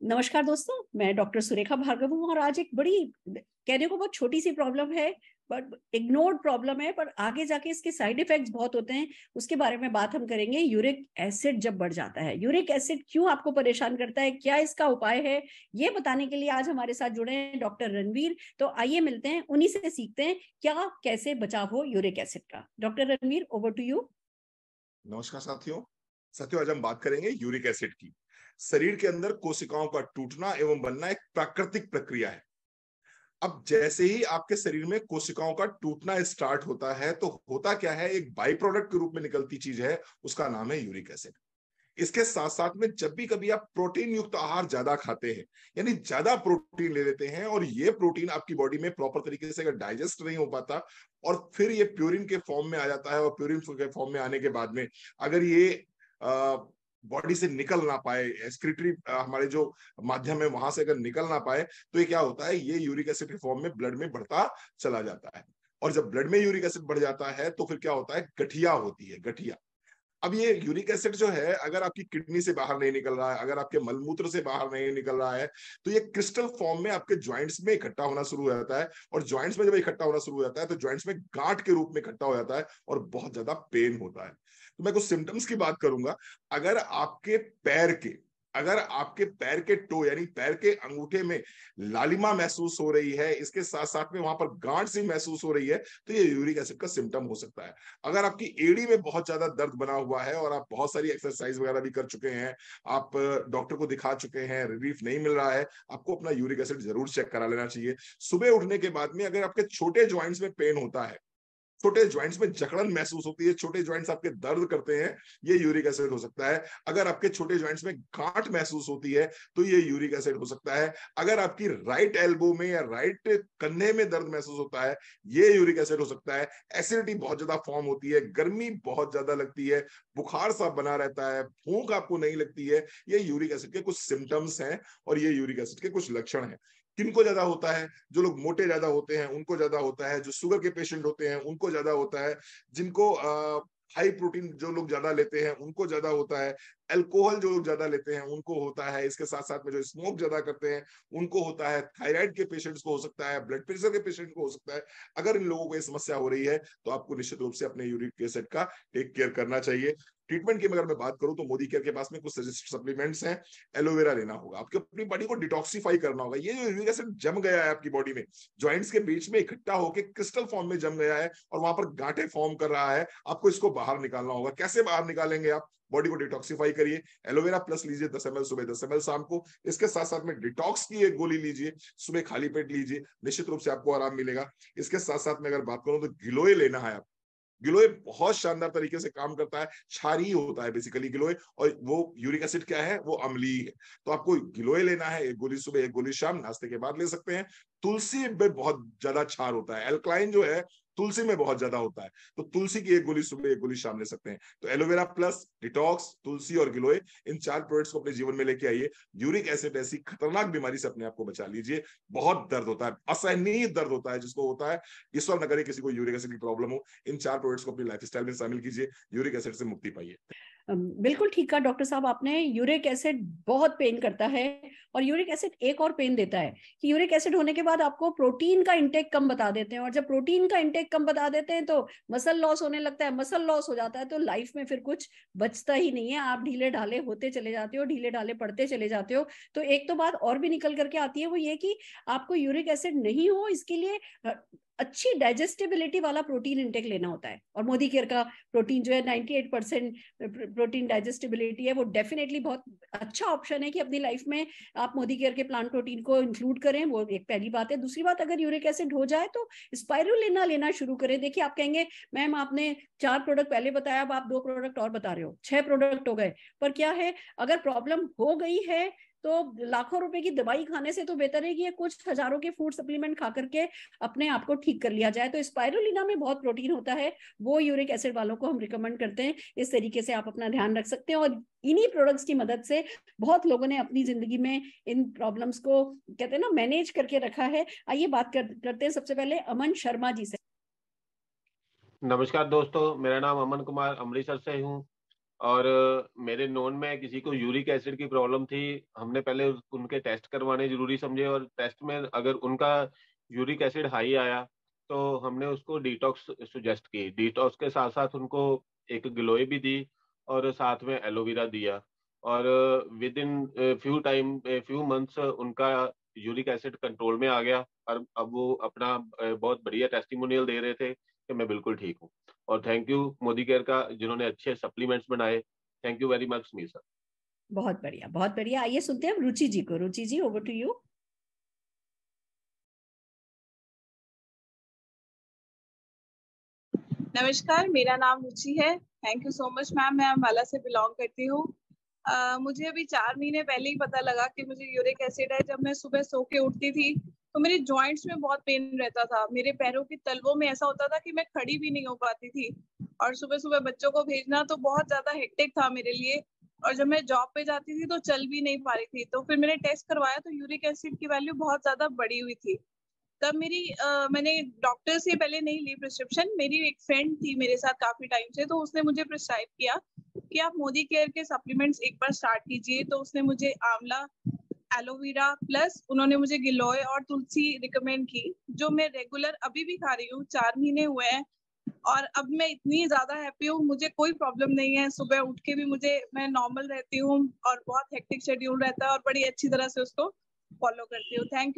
नमस्कार दोस्तों, मैं डॉक्टर सुरेखा भार्गव हूँ और आज एक बड़ी कहने को बहुत छोटी सी प्रॉब्लम है, बट इग्नोर्ड प्रॉब्लम है, पर आगे जाके इसके साइड इफेक्ट्स बहुत होते हैं। उसके बारे में बात हम करेंगे। यूरिक एसिड जब बढ़ जाता है, यूरिक एसिड क्यों आपको परेशान करता है, क्या इसका उपाय है, ये बताने के लिए आज हमारे साथ जुड़े हैं डॉक्टर रणवीर। तो आइए मिलते हैं, उन्हीं से सीखते हैं क्या कैसे बचाव हो यूरिक एसिड का। Doctor Ranveer, over to you. नमस्कार साथियों। आज हम बात करेंगे यूरिक एसिड की। शरीर के अंदर कोशिकाओं का टूटना एवं बनना एक प्राकृतिक प्रक्रिया है। अब जैसे ही आपके शरीर में कोशिकाओं का टूटना स्टार्ट होता है तो होता क्या है, एक बाई प्रोडक्ट के रूप में निकलती चीज है, उसका नाम है यूरिक एसिड। इसके साथ साथ में जब भी कभी आप प्रोटीन युक्त आहार ज्यादा खाते हैं, यानी ज्यादा प्रोटीन ले लेते हैं और ये प्रोटीन आपकी बॉडी में प्रॉपर तरीके से अगर डाइजेस्ट नहीं हो पाता और फिर ये प्यूरिन के फॉर्म में आ जाता है, और प्यूरिन के फॉर्म में आने के बाद में अगर ये बॉडी से निकल ना पाए, एक्सक्रीटरी हमारे जो माध्यम है वहां से अगर निकल ना पाए, तो ये क्या होता है, ये यूरिक एसिड के फॉर्म में ब्लड में बढ़ता चला जाता है। और जब ब्लड में यूरिक एसिड बढ़ जाता है तो फिर क्या होता है, गठिया होती है, गठिया। अब ये यूरिक एसिड जो है, अगर आपकी किडनी से बाहर नहीं निकल रहा है, अगर आपके मलमूत्र से बाहर नहीं निकल रहा है, तो ये क्रिस्टल फॉर्म में आपके जॉइंट्स में इकट्ठा होना शुरू हो जाता है। और जॉइंट्स में जब इकट्ठा होना शुरू हो जाता है तो जॉइंट्स में गांठ के रूप में इकट्ठा हो जाता है और बहुत ज्यादा पेन होता है। तो मैं कुछ सिम्टम्स की बात करूंगा। अगर आपके पैर के अगर आपके पैर के टो यानी पैर के अंगूठे में लालिमा महसूस हो रही है, इसके साथ साथ में वहां पर गांठ सी महसूस हो रही है, तो ये यूरिक एसिड का सिम्टम हो सकता है। अगर आपकी एड़ी में बहुत ज्यादा दर्द बना हुआ है और आप बहुत सारी एक्सरसाइज वगैरह भी कर चुके हैं, आप डॉक्टर को दिखा चुके हैं, रिलीफ नहीं मिल रहा है, आपको अपना यूरिक एसिड जरूर चेक करा लेना चाहिए। सुबह उठने के बाद में अगर आपके छोटे ज्वाइंट्स में पेन होता है, छोटे ज्वाइंट्स में जकड़न महसूस होती है, छोटे ज्वाइंट्स आपके दर्द करते हैं, ये यूरिक एसिड हो सकता है। अगर आपके छोटे ज्वाइंट्स में गांठ महसूस होती है तो ये यूरिक एसिड हो सकता है। अगर आपकी राइट एल्बो में या राइट कंधे में दर्द महसूस होता है, ये यूरिक एसिड हो सकता है। एसिडिटी बहुत ज्यादा फॉर्म होती है, गर्मी बहुत ज्यादा लगती है, बुखार सा बना रहता है, भूख आपको नहीं लगती है, ये यूरिक एसिड के कुछ सिम्टम्स हैं और ये यूरिक एसिड के कुछ लक्षण हैं। किनको ज्यादा होता है, जो लोग मोटे ज्यादा होते हैं उनको ज्यादा होता है, जो शुगर के पेशेंट होते हैं उनको ज्यादा होता है, जिनको हाई प्रोटीन जो लोग ज्यादा लेते हैं उनको ज्यादा होता है, अल्कोहल जो लोग ज्यादा लेते हैं उनको होता है, इसके साथ साथ में जो स्मोक ज्यादा करते हैं उनको होता है, थायराइड के पेशेंट्स को हो सकता है, ब्लड प्रेशर के पेशेंट को हो सकता है। अगर इन लोगों को ये समस्या हो रही है तो आपको निश्चित रूप से अपने यूरिक एसिड का टेक केयर करना चाहिए। ट्रीटमेंट की अगर मैं बात करूं तो मोदी केयर के पास में कुछ सजेस्टेड सप्लीमेंट्स हैं। एलोवेरा लेना होगा, आपको अपनी बॉडी को डिटॉक्सिफाई करना होगा। ये जो यूरिक एसिड जम गया है आपकी बॉडी में, जॉइंट्स के बीच में इकट्ठा होकर क्रिस्टल फॉर्म में जम गया है और वहां पर गांठें फॉर्म कर रहा है, आपको इसको बाहर निकालना होगा। कैसे बाहर निकालेंगे आप, बॉडी को डिटॉक्सिफाई करिए, एलोवेरा प्लस लीजिए 10 ml सुबह, 10 ml शाम को। इसके साथ साथ में डिटॉक्स की एक गोली लीजिए, सुबह खाली पेट लीजिए, निश्चित रूप से आपको आराम मिलेगा। इसके साथ साथ में अगर बात करूं तो गिलोय लेना है आप। गिलोय बहुत शानदार तरीके से काम करता है, क्षारीय होता है बेसिकली गिलोय, और वो यूरिक एसिड क्या है, वो अम्लीय है। तो आपको गिलोय लेना है, एक गोली सुबह एक गोली शाम, नाश्ते के बाद ले सकते हैं। तुलसी में बहुत ज्यादा क्षार होता है, एल्कलाइन जो है तुलसी में बहुत ज्यादा होता है, तो तुलसी की एक गोली सुबह एक गोली शाम ले सकते हैं। तो एलोवेरा प्लस, डिटॉक्स, तुलसी और गिलोय, इन 4 प्रोडक्ट्स को अपने जीवन में लेके आइए। यूरिक एसिड ऐसी खतरनाक बीमारी से अपने आप को बचा लीजिए। बहुत दर्द होता है, असहनीय दर्द होता है जिसको होता है। ईश्वर न करे किसी को यूरिक एसिड की प्रॉब्लम हो, इन 4 प्रोडक्ट्स को अपनी लाइफस्टाइल में शामिल कीजिए, यूरिक एसिड से मुक्ति पाइए। बिल्कुल ठीक कहा डॉक्टर साहब आपने। यूरिक एसिड बहुत पेन करता है, और यूरिक एसिड एक और पेन देता है कि यूरिक एसिड होने के बाद आपको प्रोटीन का इंटेक कम बता देते हैं, और जब प्रोटीन का इंटेक कम बता देते हैं तो मसल लॉस होने लगता है। मसल लॉस हो जाता है तो लाइफ में फिर कुछ बचता ही नहीं है, आप ढीले ढाले होते चले जाते हो, ढीले ढाले पड़ते चले जाते हो। तो एक तो बात और भी निकल करके आती है, वो ये कि आपको यूरिक एसिड नहीं हो इसके लिए अच्छी डाइजेस्टिबिलिटी वाला प्रोटीन इंटेक लेना होता है। और मोदी केयर का प्रोटीन जो है 98% प्रोटीन डाइजेस्टिबिलिटी है, वो डेफिनेटली बहुत अच्छा ऑप्शन है कि अपनी लाइफ में आप मोदी केयर के प्लांट प्रोटीन को इंक्लूड करें। वो एक पहली बात है। दूसरी बात, अगर यूरिक एसिड हो जाए तो स्पाइरुलिना लेना शुरू करें। देखिए, आप कहेंगे मैम आपने 4 प्रोडक्ट पहले बताया, अब आप 2 प्रोडक्ट और बता रहे हो, 6 प्रोडक्ट हो गए। पर क्या है, अगर प्रॉब्लम हो गई है तो लाखों रुपए की दवाई खाने से तो बेहतर है कि ये कुछ हजारों के फूड सप्लीमेंट खा करके अपने आप को ठीक कर लिया जाए। तो स्पाइरुलिना में बहुत प्रोटीन होता है, वो यूरिक एसिड वालों को हम रिकमेंड करते हैं। इस तरीके से आप अपना ध्यान रख सकते हैं, और इन्हीं प्रोडक्ट्स की मदद से बहुत लोगों ने अपनी जिंदगी में इन प्रॉब्लम्स को कहते हैं ना मैनेज करके रखा है। आइए बात करते हैं सबसे पहले अमन शर्मा जी से। नमस्कार दोस्तों, मेरा नाम अमन कुमार अमृतसर से हूँ। और मेरे नोन में किसी को यूरिक एसिड की प्रॉब्लम थी। हमने पहले उनके टेस्ट करवाने जरूरी समझे, और टेस्ट में अगर उनका यूरिक एसिड हाई आया तो हमने उसको डिटॉक्स सुजेस्ट की। डिटॉक्स के साथ साथ उनको एक गिलोय भी दी और साथ में एलोवेरा दिया, और विद इन फ्यू मंथ्स उनका यूरिक एसिड कंट्रोल में आ गया। और अब वो अपना बहुत बढ़िया टेस्टिमोनियल दे रहे थे कि मैं बिल्कुल ठीक हूँ। और थैंक यू मोदी केयर का, जिन्होंने अच्छे सप्लीमेंट्स बनाए। Thank you very much me sir. बहुत बढ़िया, बहुत बढ़िया। आइए सुनते हैं रुचि जी को। रुचि जी, ओवर टू यू। नमस्कार, मेरा नाम रुचि है। Thank you so much ma'am. मैं अम्बाला से बिलोंग करती हूँ। मुझे अभी 4 महीने पहले ही पता लगा कि मुझे यूरिक एसिड है। जब मैं सुबह सो के उठती थी तो मेरे जॉइंट्स में बहुत पेन रहता था। मेरे पैरों की तलवों में ऐसा होता था कि मैं खड़ी भी नहीं हो पाती थी, और सुबह सुबह बच्चों को भेजना तो बहुत ज्यादा हेक्टिक था मेरे लिए। और जब मैं जॉब पे जाती थी तो चल भी नहीं पा रही थी। तो फिर मैंने टेस्ट करवाया तो यूरिक एसिड की वैल्यू बहुत ज्यादा बढ़ी हुई थी। तब मैंने डॉक्टर से पहले नहीं ली प्रिस्क्रिप्शन। मेरी एक फ्रेंड थी मेरे साथ काफी टाइम से, तो उसने मुझे प्रिस्क्राइब किया कि आप मोदी केयर के सप्लीमेंट्स एक बार स्टार्ट कीजिए। तो उसने मुझे आंवला, एलोवेरा प्लस उन्होंने मुझे गिलोय और तुलसी रिकमेंड की, जो मैं रेगुलर अभी भी खा रही हूँ। 4 महीने हुए हैं और अब मैं इतनी ज्यादा हैप्पी हूँ, मुझे कोई प्रॉब्लम नहीं है। सुबह उठ के भी मैं नॉर्मल रहती हूँ और बहुत हेक्टिक शेड्यूल रहता है और बड़ी अच्छी तरह से उसको फॉलो करती हूँ। Thank you.